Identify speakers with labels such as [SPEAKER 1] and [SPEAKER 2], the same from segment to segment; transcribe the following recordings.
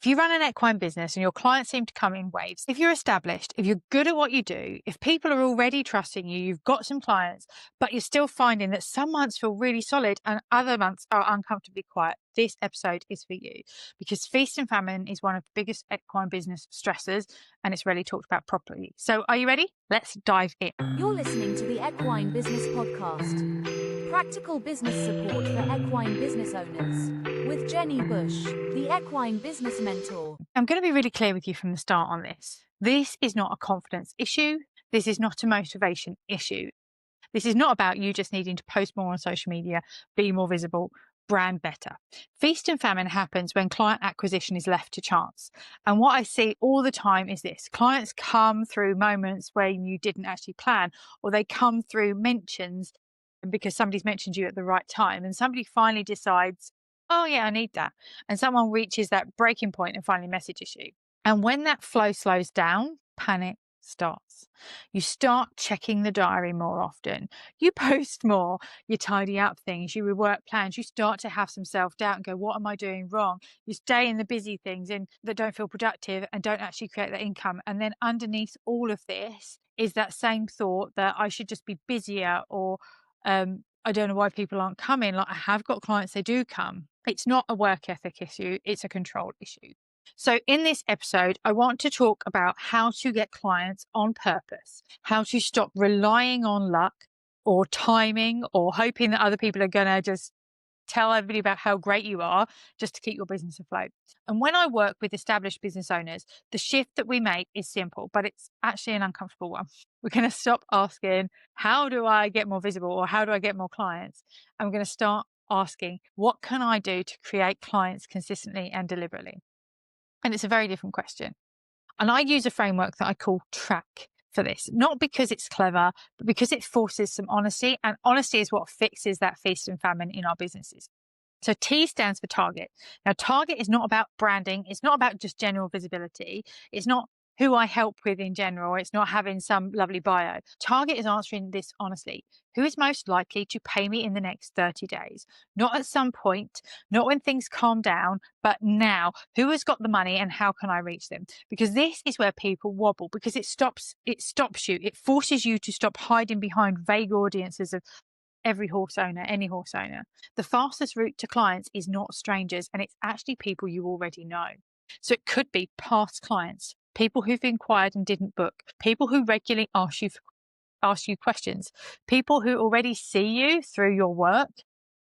[SPEAKER 1] If you run an equine business and your clients seem to come in waves, if you're established, if you're good at what you do, if people are already trusting you, you've got some clients, but you're still finding that some months feel really solid and other months are uncomfortably quiet, this episode is for you, because feast and famine is one of the biggest equine business stressors and it's rarely talked about properly. So are you ready? Let's dive in.
[SPEAKER 2] You're listening to the Equine Business Podcast. Practical business support for equine business owners. With Jenny Bush, the Equine Business Mentor.
[SPEAKER 1] I'm going to be really clear with you from the start on this. This is not a confidence issue. This is not a motivation issue. This is not about you just needing to post more on social media, be more visible, brand better. Feast and famine happens when client acquisition is left to chance. And what I see all the time is this. Clients come through moments where you didn't actually plan, or they come through mentions because somebody's mentioned you at the right time and somebody finally decides, oh yeah, I need that. And someone reaches that breaking point and finally messages you. And when that flow slows down, panic starts. You start checking the diary more often. You post more, you tidy up things, you rework plans, you start to have some self-doubt and go, what am I doing wrong? You stay in the busy things and that don't feel productive and don't actually create that income. And then underneath all of this is that same thought that I should just be busier, or I don't know why people aren't coming. Like, I have got clients, they do come. It's not a work ethic issue, it's a control issue. So in this episode, I want to talk about how to get clients on purpose, how to stop relying on luck or timing or hoping that other people are going to just tell everybody about how great you are just to keep your business afloat. And when I work with established business owners, the shift that we make is simple, but it's actually an uncomfortable one. We're going to stop asking, how do I get more visible or how do I get more clients? And we're going to start asking, what can I do to create clients consistently and deliberately? And it's a very different question. And I use a framework that I call TRACK for this, not because it's clever, but because it forces some honesty. And honesty is what fixes that feast and famine in our businesses. So T stands for target. Now, target is not about branding. It's not about just general visibility. It's not who I help with in general. It's not having some lovely bio. Target is answering this honestly. Who is most likely to pay me in the next 30 days? Not at some point, not when things calm down, but now. Who has got the money and how can I reach them? Because this is where people wobble, because it stops you. It forces you to stop hiding behind vague audiences of every horse owner, any horse owner. The fastest route to clients is not strangers, and it's actually people you already know. So it could be past clients, people who've inquired and didn't book, people who regularly ask you questions, people who already see you through your work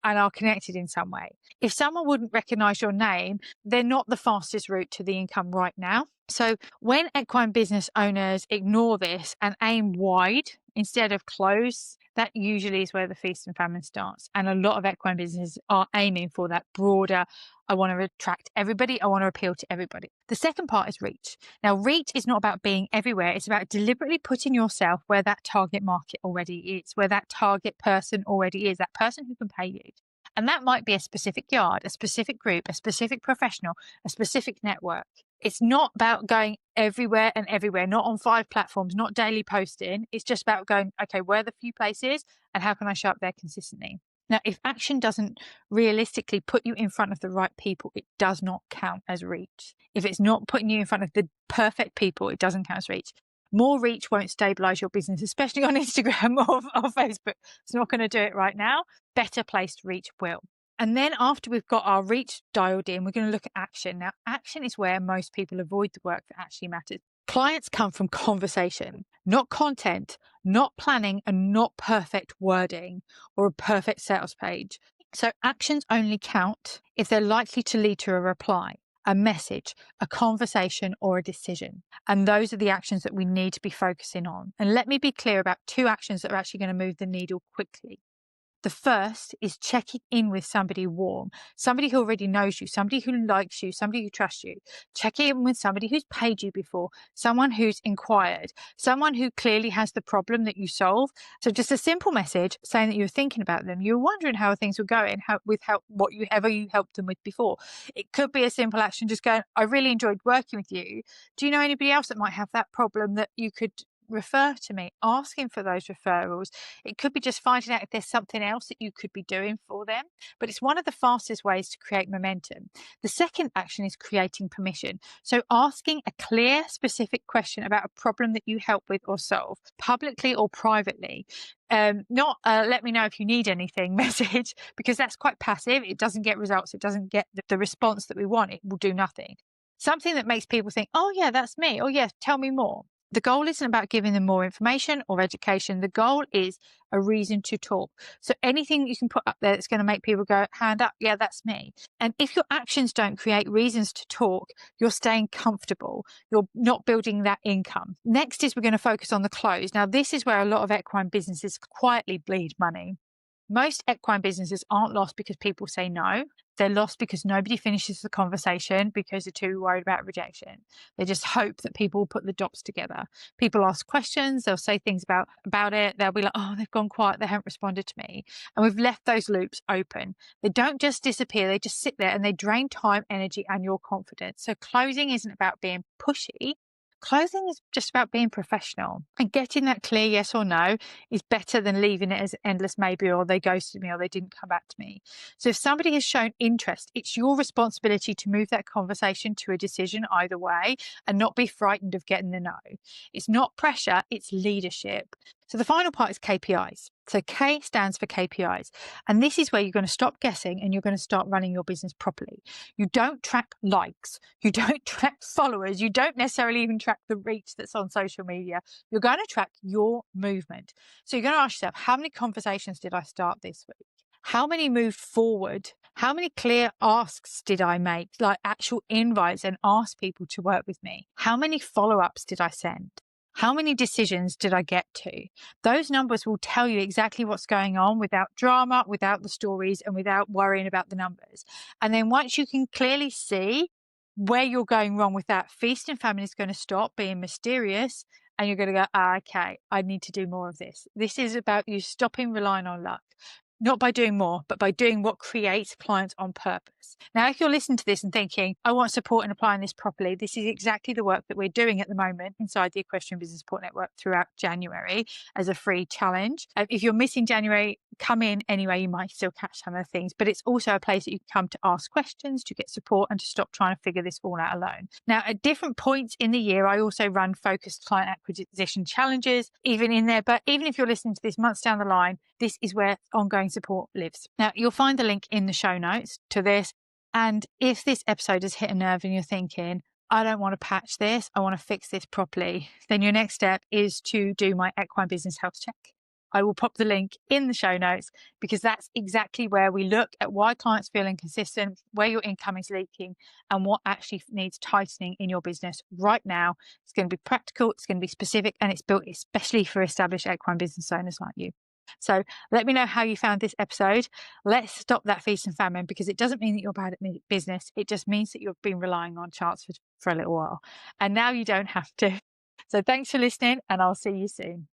[SPEAKER 1] and are connected in some way. If someone wouldn't recognize your name, they're not the fastest route to the income right now. So when equine business owners ignore this and aim wide instead of close, that usually is where the feast and famine starts. And a lot of equine businesses are aiming for that broader, I want to attract everybody, I want to appeal to everybody. The second part is reach. Now, reach is not about being everywhere. It's about deliberately putting yourself where that target market already is, where that target person already is, that person who can pay you. And that might be a specific yard, a specific group, a specific professional, a specific network. It's not about going everywhere and everywhere, not on 5 platforms, not daily posting. It's just about going, okay, where are the few places and how can I show up there consistently? Now, if action doesn't realistically put you in front of the right people, it does not count as reach. If it's not putting you in front of the perfect people, it doesn't count as reach. More reach won't stabilize your business, especially on Instagram or Facebook. It's not going to do it right now. Better placed reach will. And then after we've got our reach dialed in, we're going to look at action. Now, action is where most people avoid the work that actually matters. Clients come from conversation, not content, not planning, and not perfect wording or a perfect sales page. So actions only count if they're likely to lead to a reply, a message, a conversation, or a decision. And those are the actions that we need to be focusing on. And let me be clear about 2 actions that are actually going to move the needle quickly. The first is checking in with somebody warm, somebody who already knows you, somebody who likes you, somebody who trusts you. Checking in with somebody who's paid you before, someone who's inquired, someone who clearly has the problem that you solve. So just a simple message saying that you're thinking about them. You're wondering how things were going, whatever you helped them with before. It could be a simple action, just going, I really enjoyed working with you. Do you know anybody else that might have that problem that you could refer to me, asking for those referrals. It could be just finding out if there's something else that you could be doing for them, but it's one of the fastest ways to create momentum. The second action is creating permission. So asking a clear, specific question about a problem that you help with or solve, publicly or privately. Not let me know if you need anything message, because that's quite passive. It doesn't get results. It doesn't get the response that we want. It will do nothing. Something that makes people think, oh, yeah, that's me. Oh, yeah, tell me more. The goal isn't about giving them more information or education. The goal is a reason to talk. So anything you can put up there that's going to make people go, hand up, yeah, that's me. And if your actions don't create reasons to talk, you're staying comfortable. You're not building that income. Next is we're going to focus on the close. Now, this is where a lot of equine businesses quietly bleed money. Most equine businesses aren't lost because people say no. They're lost because nobody finishes the conversation because they're too worried about rejection. They just hope that people will put the dots together. People ask questions, they'll say things about it. They'll be like, oh, they've gone quiet, they haven't responded to me. And we've left those loops open. They don't just disappear, they just sit there and they drain time, energy, and your confidence. So closing isn't about being pushy. Closing is just about being professional, and getting that clear yes or no is better than leaving it as endless maybe, or they ghosted me, or they didn't come back to me. So if somebody has shown interest, it's your responsibility to move that conversation to a decision either way and not be frightened of getting the no. It's not pressure, it's leadership. So the final part is KPIs. So K stands for KPIs. And this is where you're going to stop guessing and you're going to start running your business properly. You don't track likes. You don't track followers. You don't necessarily even track the reach that's on social media. You're going to track your movement. So you're going to ask yourself, how many conversations did I start this week? How many moved forward? How many clear asks did I make, like actual invites and ask people to work with me? How many follow-ups did I send? How many decisions did I get to? Those numbers will tell you exactly what's going on without drama, without the stories, and without worrying about the numbers. And then once you can clearly see where you're going wrong with that, feast and famine is going to stop being mysterious, and you're going to go, okay, I need to do more of this. This is about you stopping relying on luck. Not by doing more, but by doing what creates clients on purpose. Now, if you're listening to this and thinking, I want support in applying this properly, this is exactly the work that we're doing at the moment inside the Equestrian Business Support Network throughout January as a free challenge. If you're missing January, come in anyway, you might still catch some of the things, but it's also a place that you can come to ask questions, to get support, and to stop trying to figure this all out alone. Now, at different points in the year, I also run focused client acquisition challenges, even in there. But even if you're listening to this months down the line, this is where ongoing support lives. Now, you'll find the link in the show notes to this. And if this episode has hit a nerve and you're thinking, I don't want to patch this, I want to fix this properly, then your next step is to do my Equine Business Health Check. I will pop the link in the show notes, because that's exactly where we look at why clients feel inconsistent, where your income is leaking, and what actually needs tightening in your business right now. It's going to be practical, it's going to be specific, and it's built especially for established equine business owners like you. So let me know how you found this episode. Let's stop that feast and famine, because it doesn't mean that you're bad at business. It just means that you've been relying on chance for a little while. And now you don't have to. So thanks for listening, and I'll see you soon.